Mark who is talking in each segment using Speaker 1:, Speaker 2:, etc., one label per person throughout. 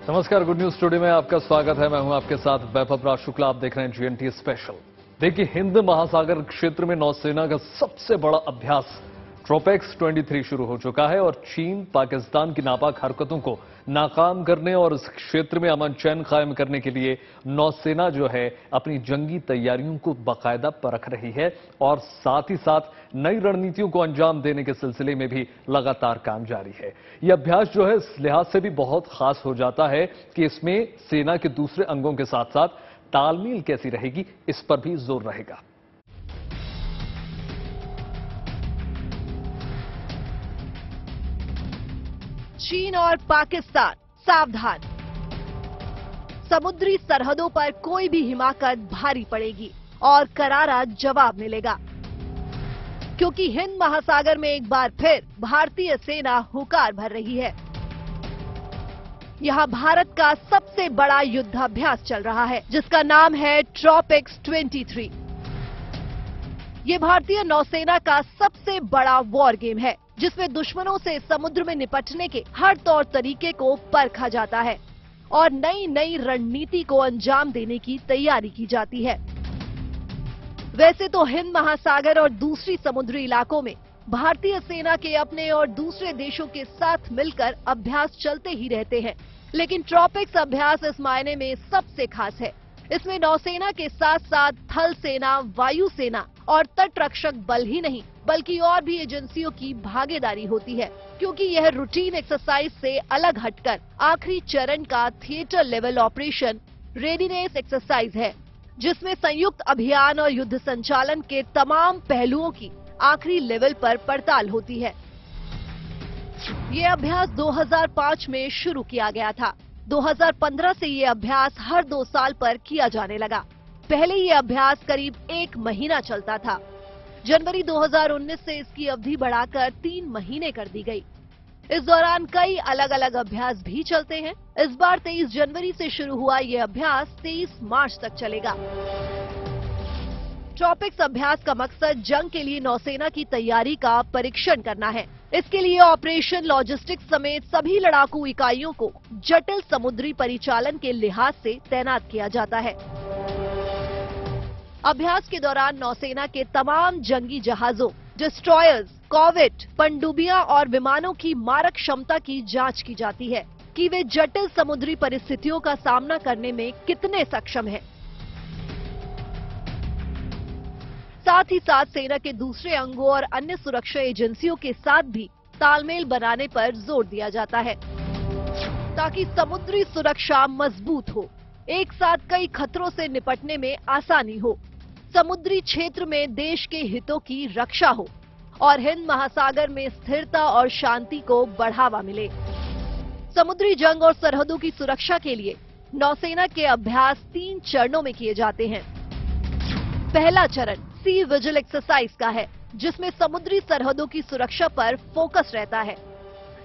Speaker 1: नमस्कार, good news studio में आपका स्वागत है। मैं हूं आपके साथ वैभव राज शुक्ला। आप देख रहे हैं जीएनटी स्पेशल। देखिए, हिंद महासागर क्षेत्र में नौसेना का सबसे बड़ा अभ्यास ट्रोपेक्स 23 शुरू हो चुका है और चीन पाकिस्तान की नापाक हरकतों को नाकाम करने और इस क्षेत्र में अमन चैन कायम करने के लिए नौसेना जो है अपनी जंगी तैयारियों को बाकायदा परख रही है और साथ ही साथ नई रणनीतियों को अंजाम देने के सिलसिले में भी लगातार काम जारी है। यह अभ्यास जो है इस लिहाज से भी बहुत खास हो जाता है कि इसमें सेना के दूसरे अंगों के साथ साथ तालमेल कैसी रहेगी, इस पर भी जोर रहेगा।
Speaker 2: चीन और पाकिस्तान सावधान। समुद्री सरहदों पर कोई भी हिमाकत भारी पड़ेगी और करारा जवाब मिलेगा, क्योंकि हिंद महासागर में एक बार फिर भारतीय सेना हुंकार भर रही है। यहां भारत का सबसे बड़ा युद्धाभ्यास चल रहा है, जिसका नाम है ट्रोपेक्स 23। ये भारतीय नौसेना का सबसे बड़ा वॉर गेम है, जिसमें दुश्मनों से समुद्र में निपटने के हर तौर तरीके को परखा जाता है और नई नई रणनीति को अंजाम देने की तैयारी की जाती है। वैसे तो हिंद महासागर और दूसरी समुद्री इलाकों में भारतीय सेना के अपने और दूसरे देशों के साथ मिलकर अभ्यास चलते ही रहते हैं, लेकिन ट्रोपेक्स अभ्यास इस मायने में सबसे खास है। इसमें नौसेना के साथ साथ थल सेना, वायु सेना और तट रक्षक बल ही नहीं बल्कि और भी एजेंसियों की भागीदारी होती है, क्योंकि यह रूटीन एक्सरसाइज से अलग हटकर आखिरी चरण का theatre level operation readiness exercise है, जिसमें संयुक्त अभियान और युद्ध संचालन के तमाम पहलुओं की आखिरी लेवल पर पड़ताल होती है। ये अभ्यास 2005 में शुरू किया गया था। 2015 से ये अभ्यास हर 2 साल पर किया जाने लगा। पहले ये अभ्यास करीब 1 महीना चलता था। जनवरी 2019 से इसकी अवधि बढ़ाकर 3 महीने कर दी गई। इस दौरान कई अलग अलग अभ्यास भी चलते हैं। इस बार 23 जनवरी से शुरू हुआ ये अभ्यास 23 मार्च तक चलेगा। ट्रोपेक्स अभ्यास का मकसद जंग के लिए नौसेना की तैयारी का परीक्षण करना है। इसके लिए ऑपरेशन लॉजिस्टिक्स समेत सभी लड़ाकू इकाइयों को जटिल समुद्री परिचालन के लिहाज से तैनात किया जाता है। अभ्यास के दौरान नौसेना के तमाम जंगी जहाजों, डिस्ट्रॉयर्स, कॉर्वेट, पनडुब्बियां और विमानों की मारक क्षमता की जांच की जाती है कि वे जटिल समुद्री परिस्थितियों का सामना करने में कितने सक्षम हैं। साथ ही साथ सेना के दूसरे अंगों और अन्य सुरक्षा एजेंसियों के साथ भी तालमेल बनाने पर जोर दिया जाता है, ताकि समुद्री सुरक्षा मजबूत हो, एक साथ कई खतरों से निपटने में आसानी हो, समुद्री क्षेत्र में देश के हितों की रक्षा हो और हिंद महासागर में स्थिरता और शांति को बढ़ावा मिले। समुद्री जंग और सरहदों की सुरक्षा के लिए नौसेना के अभ्यास 3 चरणों में किए जाते हैं। पहला चरण सी विजिल एक्सरसाइज का है, जिसमें समुद्री सरहदों की सुरक्षा पर फोकस रहता है।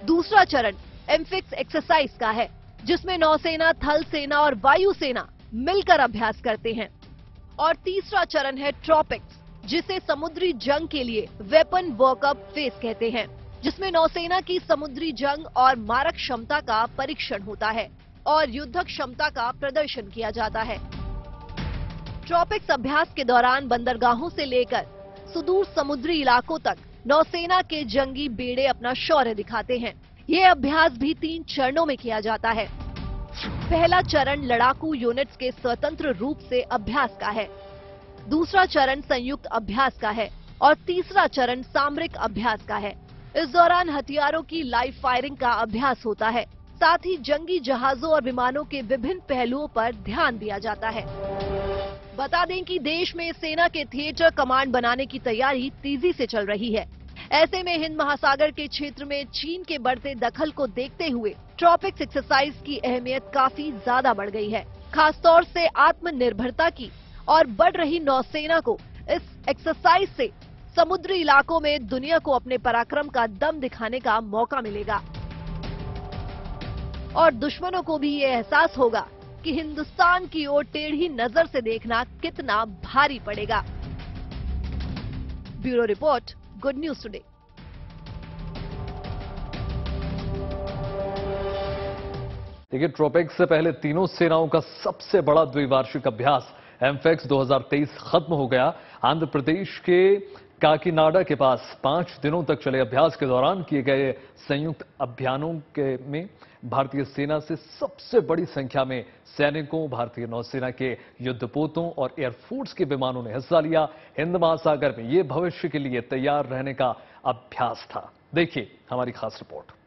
Speaker 2: दूसरा चरण एम्फिक्स एक्सरसाइज का है, जिसमें नौसेना, थल सेना और वायु सेना मिलकर अभ्यास करते हैं। और तीसरा चरण है ट्रोपेक्स, जिसे समुद्री जंग के लिए वेपन वर्कअप फेज कहते हैं, जिसमें नौसेना की समुद्री जंग और मारक क्षमता का परीक्षण होता है और युद्धक क्षमता का प्रदर्शन किया जाता है। ट्रोपेक्स अभ्यास के दौरान बंदरगाहों से लेकर सुदूर समुद्री इलाकों तक नौसेना के जंगी बेड़े अपना शौर्य दिखाते हैं। ये अभ्यास भी 3 चरणों में किया जाता है। पहला चरण लड़ाकू यूनिट्स के स्वतंत्र रूप से अभ्यास का है, दूसरा चरण संयुक्त अभ्यास का है और तीसरा चरण सामरिक अभ्यास का है। इस दौरान हथियारों की लाइव फायरिंग का अभ्यास होता है, साथ ही जंगी जहाजों और विमानों के विभिन्न पहलुओं पर ध्यान दिया जाता है। बता दें कि देश में सेना के थिएटर कमांड बनाने की तैयारी तेजी से चल रही है। ऐसे में हिंद महासागर के क्षेत्र में चीन के बढ़ते दखल को देखते हुए ट्रोपेक्स एक्सरसाइज की अहमियत काफी ज्यादा बढ़ गई है। खासतौर से आत्मनिर्भरता की और बढ़ रही नौसेना को इस एक्सरसाइज से समुद्री इलाकों में दुनिया को अपने पराक्रम का दम दिखाने का मौका मिलेगा और दुश्मनों को भी ये एहसास होगा कि हिंदुस्तान की ओर टेढ़ी नजर से देखना कितना भारी पड़ेगा। Bureau report, good news today.
Speaker 1: देखिए, ट्रोपेक्स से पहले तीनों सेनाओं का सबसे बड़ा द्विवार्षिक अभ्यास एमफेक्स 2023 खत्म हो गया। आंध्र प्रदेश के काकीनाडा के पास 5 दिनों तक चले अभ्यास के दौरान किए गए संयुक्त अभियानों में भारतीय सेना से सबसे बड़ी संख्या में सैनिकों, भारतीय नौसेना के युद्धपोतों और एयरफोर्स के विमानों ने हिस्सा लिया। हिंद महासागर में ये भविष्य के लिए तैयार रहने का अभ्यास था। देखिए हमारी खास रिपोर्ट।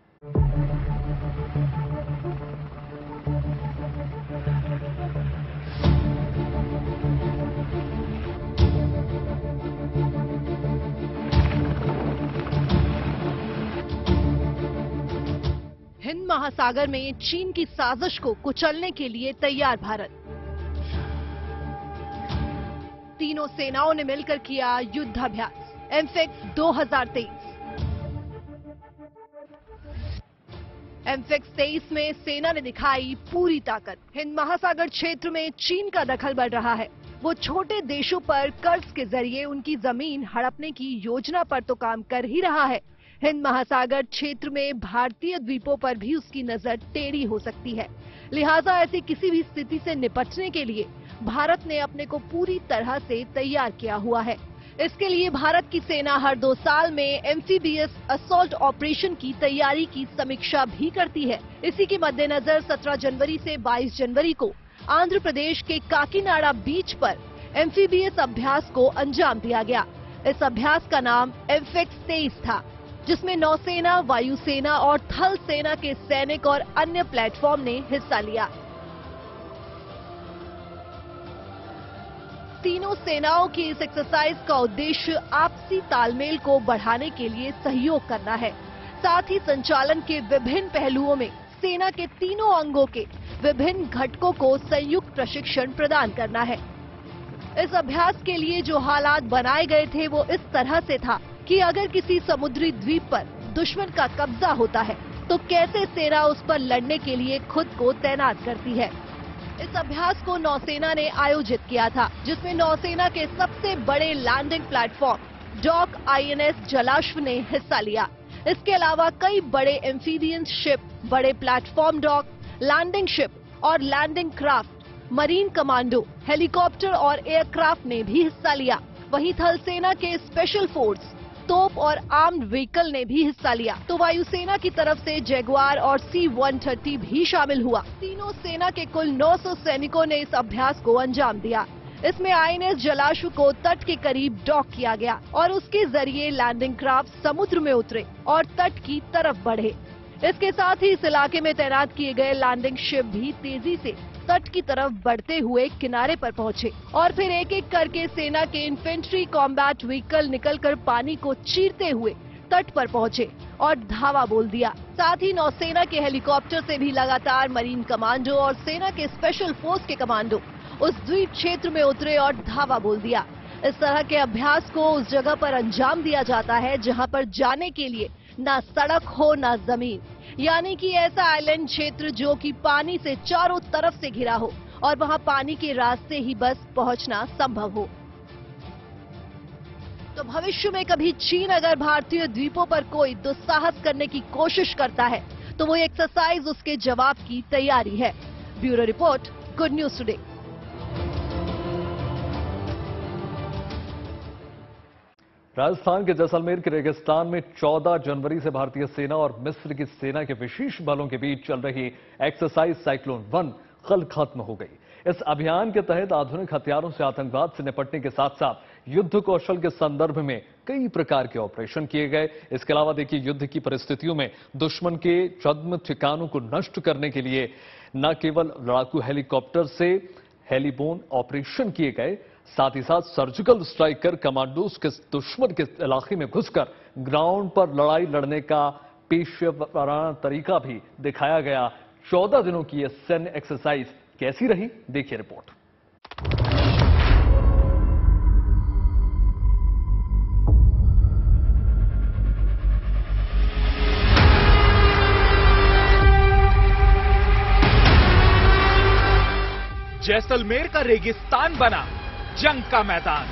Speaker 2: हिंद महासागर में चीन की साजिश को कुचलने के लिए तैयार भारत। तीनों सेनाओं ने मिलकर किया युद्धाभ्यास एमफेक्स 2023। एमफेक्स 23 में सेना ने दिखाई पूरी ताकत। हिंद महासागर क्षेत्र में चीन का दखल बढ़ रहा है। वो छोटे देशों पर कर्ज के जरिए उनकी जमीन हड़पने की योजना पर तो काम कर ही रहा है। हिंद महासागर क्षेत्र में भारतीय द्वीपों पर भी उसकी नजर टेढ़ी हो सकती है। लिहाजा ऐसी किसी भी स्थिति से निपटने के लिए भारत ने अपने को पूरी तरह से तैयार किया हुआ है। इसके लिए भारत की सेना हर 2 साल में एम्फीबियस असॉल्ट ऑपरेशन की तैयारी की समीक्षा भी करती है। इसी के मद्देनजर 17 जनवरी से 22 जनवरी को आंध्र प्रदेश के काकीनाडा बीच पर एम्फीबियस अभ्यास को अंजाम दिया गया। इस अभ्यास का नाम एमफेक्स 23 था, जिसमें नौसेना, वायुसेना और थल सेना के सैनिक और अन्य प्लेटफॉर्म ने हिस्सा लिया। तीनों सेनाओं की इस एक्सरसाइज का उद्देश्य आपसी तालमेल को बढ़ाने के लिए सहयोग करना है। साथ ही संचालन के विभिन्न पहलुओं में सेना के तीनों अंगों के विभिन्न घटकों को संयुक्त प्रशिक्षण प्रदान करना है। इस अभ्यास के लिए जो हालात बनाए गए थे वो इस तरह से था कि अगर किसी समुद्री द्वीप पर दुश्मन का कब्जा होता है तो कैसे सेना उस पर लड़ने के लिए खुद को तैनात करती है। इस अभ्यास को नौसेना ने आयोजित किया था, जिसमें नौसेना के सबसे बड़े landing platform dock INS Jalashwa ने हिस्सा लिया। इसके अलावा कई बड़े एम्फीबियन शिप, बड़े प्लेटफॉर्म डॉक, लैंडिंग शिप और landing craft, marine commando, helicopter और एयरक्राफ्ट ने भी हिस्सा लिया। वहीं थल सेना के स्पेशल फोर्स, तोप और आर्म्ड व्हीकल ने भी हिस्सा लिया। तो वायुसेना की तरफ से जैगुआर और C-130 भी शामिल हुआ। तीनों सेना के कुल 900 सैनिकों ने इस अभ्यास को अंजाम दिया। इसमें INS जलाश्व को तट के करीब डॉक किया गया और उसके जरिए लैंडिंग क्राफ्ट समुद्र में उतरे और तट की तरफ बढ़े। इसके साथ ही इस इलाके में तैनात किए गए लैंडिंग शिप भी तेजी से तट की तरफ बढ़ते हुए किनारे पर पहुंचे और फिर एक एक करके सेना के इन्फेंट्री कॉम्बैट व्हीकल निकलकर पानी को चीरते हुए तट पर पहुंचे और धावा बोल दिया। साथ ही नौसेना के हेलीकॉप्टर से भी लगातार मरीन कमांडो और सेना के स्पेशल फोर्स के कमांडो उस द्वीप क्षेत्र में उतरे और धावा बोल दिया। इस तरह के अभ्यास को उस जगह पर अंजाम दिया जाता है जहां पर जाने के लिए ना सड़क हो ना जमीन, यानी कि ऐसा आइलैंड क्षेत्र जो कि पानी से चारों तरफ से घिरा हो और वहां पानी के रास्ते ही बस पहुंचना संभव हो। तो भविष्य में कभी चीन अगर भारतीय द्वीपों पर कोई दुस्साहस करने की कोशिश करता है तो वो एक्सरसाइज उसके जवाब की तैयारी है। Bureau report, good news today.
Speaker 1: Rajasthan के जैसलमेर के रेगिस्तान में 14 जनवरी से भारतीय सेना और मिस्र की सेना के विशेष बलों के बीच चल रही एक्सरसाइज साइक्लोन 1 कल खत्म हो गई। इस अभियान के तहत आधुनिक हथियारों से आतंकवाद से निपटने के साथ साथ युद्ध कौशल के संदर्भ में कई प्रकार के ऑपरेशन किए गए। इसके अलावा देखिए, युद्ध की परिस्थितियों में दुश्मन के छद्म ठिकानों को नष्ट करने के लिए न केवल लड़ाकू हेलीकॉप्टर से हेलीबोन ऑपरेशन किए गए, साथ ही साथ सर्जिकल स्ट्राइक कर कमांडोज के दुश्मन के इलाके में घुसकर ग्राउंड पर लड़ाई लड़ने का पेशेवराना तरीका भी दिखाया गया। 14 दिनों की यह सैन्य एक्सरसाइज कैसी रही, देखिए रिपोर्ट।
Speaker 3: जैसलमेर का रेगिस्तान बना जंग का मैदान।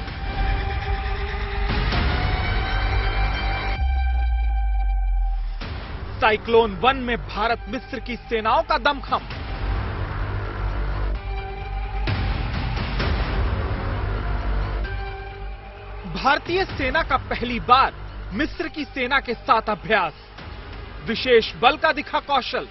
Speaker 3: साइक्लोन 1 में भारत मिस्र की सेनाओं का दमखम। भारतीय सेना का पहली बार मिस्र की सेना के साथ अभ्यास, विशेष बल का दिखा कौशल।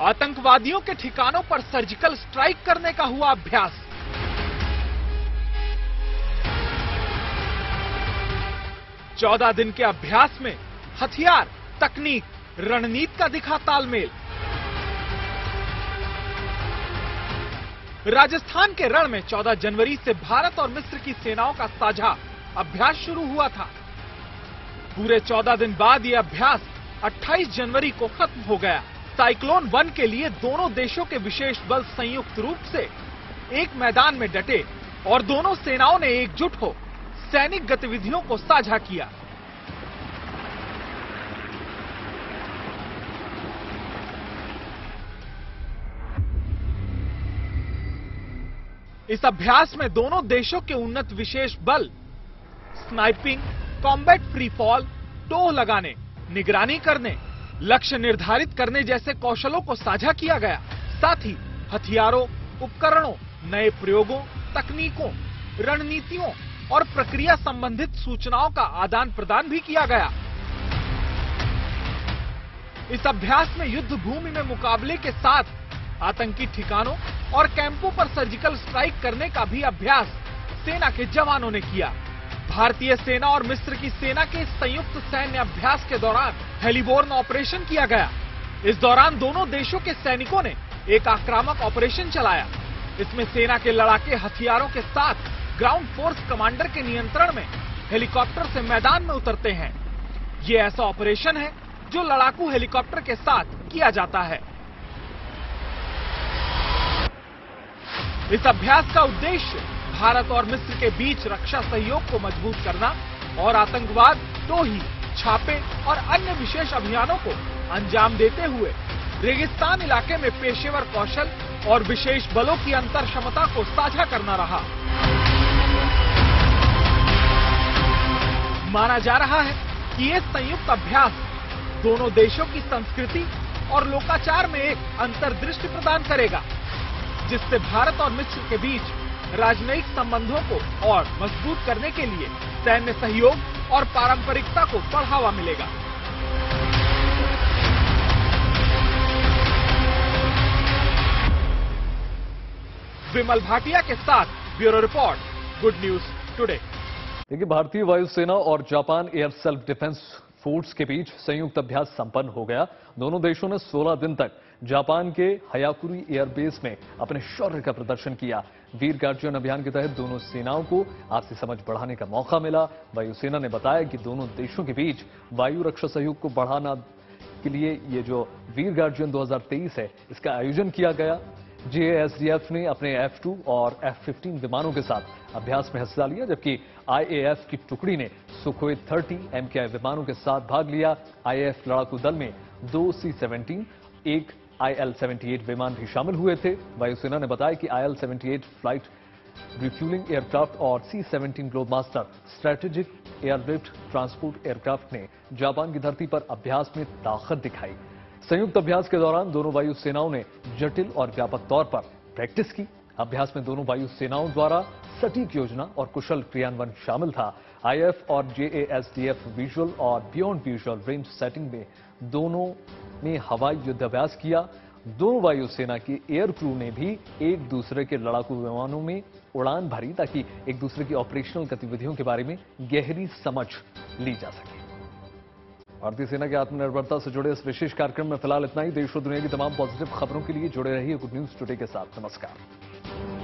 Speaker 3: आतंकवादियों के ठिकानों पर सर्जिकल स्ट्राइक करने का हुआ अभ्यास। चौदह दिन के अभ्यास में हथियार, तकनीक, रणनीति का दिखा तालमेल। राजस्थान के रण में 14 जनवरी से भारत और मिस्र की सेनाओं का साझा अभ्यास शुरू हुआ था। पूरे 14 दिन बाद यह अभ्यास 28 जनवरी को खत्म हो गया। साइक्लोन 1 के लिए दोनों देशों के विशेष बल संयुक्त रूप से एक मैदान में डटे और दोनों सेनाओं ने एकजुट हो सैनिक गतिविधियों को साझा किया। इस अभ्यास में दोनों देशों के उन्नत विशेष बल स्नाइपिंग, कॉम्बैट फ्री फॉल, टोह लगाने, निगरानी करने, लक्ष्य निर्धारित करने जैसे कौशलों को साझा किया गया। साथ ही हथियारों, उपकरणों, नए प्रयोगों, तकनीकों, रणनीतियों और प्रक्रिया संबंधित सूचनाओं का आदान प्रदान भी किया गया। इस अभ्यास में युद्ध भूमि में मुकाबले के साथ आतंकी ठिकानों और कैंपों पर सर्जिकल स्ट्राइक करने का भी अभ्यास सेना के जवानों ने किया। भारतीय सेना और मिस्र की सेना के संयुक्त सैन्य अभ्यास के दौरान हेलीबोर्न ऑपरेशन किया गया। इस दौरान दोनों देशों के सैनिकों ने एक आक्रामक ऑपरेशन चलाया। इसमें सेना के लड़ाके हथियारों के साथ ग्राउंड फोर्स कमांडर के नियंत्रण में हेलीकॉप्टर से मैदान में उतरते हैं। ये ऐसा ऑपरेशन है जो लड़ाकू हेलीकॉप्टर के साथ किया जाता है। इस अभ्यास का उद्देश्य भारत और मिस्र के बीच रक्षा सहयोग को मजबूत करना और आतंकवाद, टोही, छापे और अन्य विशेष अभियानों को अंजाम देते हुए रेगिस्तान इलाके में पेशेवर कौशल और विशेष बलों की अंतर क्षमता को साझा करना रहा। माना जा रहा है कि ये संयुक्त अभ्यास दोनों देशों की संस्कृति और लोकाचार में एक अंतर्दृष्टि प्रदान करेगा, जिससे भारत और मिस्र के बीच राजनयिक संबंधों को और मजबूत करने के लिए सैन्य सहयोग और पारंपरिकता को बढ़ावा मिलेगा। विमल भाटिया के साथ bureau report, good news today.
Speaker 1: देखिए, भारतीय वायुसेना और Japan air self defence force के बीच संयुक्त अभ्यास संपन्न हो गया। दोनों देशों ने 16 दिन तक जापान के हयाकुरी एयरबेस में अपने शौर्य का प्रदर्शन किया। वीर गार्जियन अभियान के तहत दोनों सेनाओं को आपसी समझ बढ़ाने का मौका मिला। वायुसेना ने बताया कि दोनों देशों के बीच वायु रक्षा सहयोग को बढ़ाना के लिए ये जो वीर गार्जियन 2023 है, इसका आयोजन किया गया। JASDF ने अपने F-2 और F-15 विमानों के साथ अभ्यास में हिस्सा लिया, जबकि IAF की टुकड़ी ने सुखोई 30 MKI विमानों के साथ भाग लिया। IAF लड़ाकू दल में 2 C-17, एक IL-78 विमान भी शामिल हुए थे। वायुसेना ने बताया कि IL-78 फ्लाइट रिफ्यूलिंग एयरक्राफ्ट और C-17 Globemaster strategic airlift transport aircraft ने जापान की धरती पर अभ्यास में ताकत दिखाई। संयुक्त अभ्यास के दौरान दोनों वायु सेनाओं ने जटिल और व्यापक तौर पर प्रैक्टिस की। अभ्यास में दोनों वायु सेनाओं द्वारा सटीक योजना और कुशल क्रियान्वयन शामिल था। IAF और JASDF विजुअल और बियॉन्ड विजुअल रेंज सेटिंग में दोनों ने हवाई युद्धाभ्यास किया। दोनों वायु सेना की एयर क्रू ने भी एक दूसरे के लड़ाकू विमानों में उड़ान भरी, ताकि एक दूसरे की ऑपरेशनल गतिविधियों के बारे में गहरी समझ ली जा सके। भारतीय सेना की आत्मनिर्भरता से जुड़े इस विशेष कार्यक्रम में फिलहाल इतना ही। देश और दुनिया की तमाम पॉजिटिव खबरों के लिए जुड़े रहिए गुड न्यूज टुडे के साथ। नमस्कार।